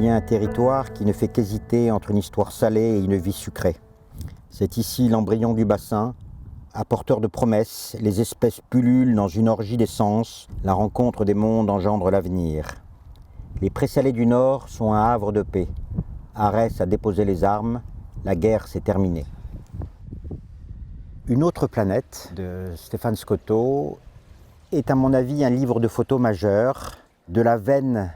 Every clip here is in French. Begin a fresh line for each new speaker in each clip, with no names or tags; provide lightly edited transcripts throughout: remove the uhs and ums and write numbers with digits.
y a un territoire qui ne fait qu'hésiter entre une histoire salée et une vie sucrée. C'est ici l'embryon du bassin, apporteur de promesses, les espèces pullulent dans une orgie d'essence, la rencontre des mondes engendre l'avenir. Les présalés du Nord sont un havre de paix. Arès a déposé les armes, la guerre s'est terminée. Une autre planète de Stéphane Scotto est à mon avis un livre de photos majeur, de la veine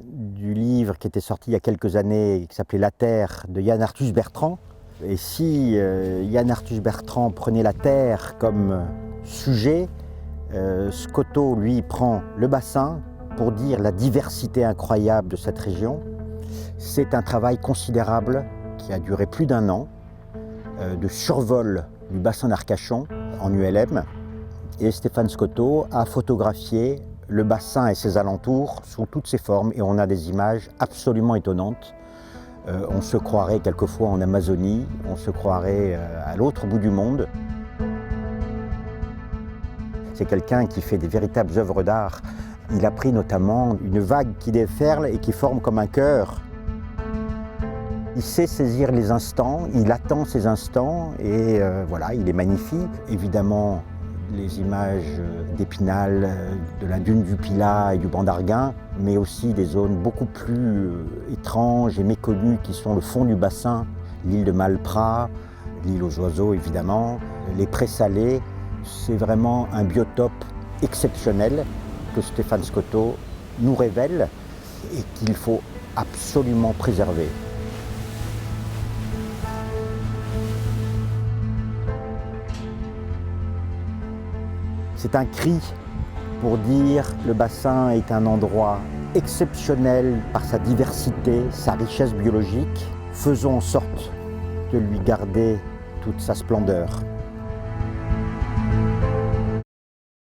du livre qui était sorti il y a quelques années, qui s'appelait La Terre, de Yann Arthus Bertrand. Et si Yann Arthus Bertrand prenait la Terre comme sujet, Scotto, lui, prend le bassin pour dire la diversité incroyable de cette région. C'est un travail considérable qui a duré plus d'1 an, de survol du bassin d'Arcachon en ULM. Et Stéphane Scotto a photographié le bassin et ses alentours sous toutes ses formes et on a des images absolument étonnantes. On se croirait quelquefois en Amazonie, on se croirait à l'autre bout du monde. C'est quelqu'un qui fait des véritables œuvres d'art. Il a pris notamment une vague qui déferle et qui forme comme un cœur. Il sait saisir les instants, il attend ces instants et voilà, il est magnifique. Évidemment, les images d'Épinal, de la dune du Pilat et du banc d'Arguin, mais aussi des zones beaucoup plus étranges et méconnues qui sont le fond du bassin, l'île de Malpras, l'île aux oiseaux évidemment, les présalés. C'est vraiment un biotope exceptionnel que Stéphane Scotto nous révèle et qu'il faut absolument préserver. C'est un cri pour dire que le bassin est un endroit exceptionnel par sa diversité, sa richesse biologique. Faisons en sorte de lui garder toute sa splendeur.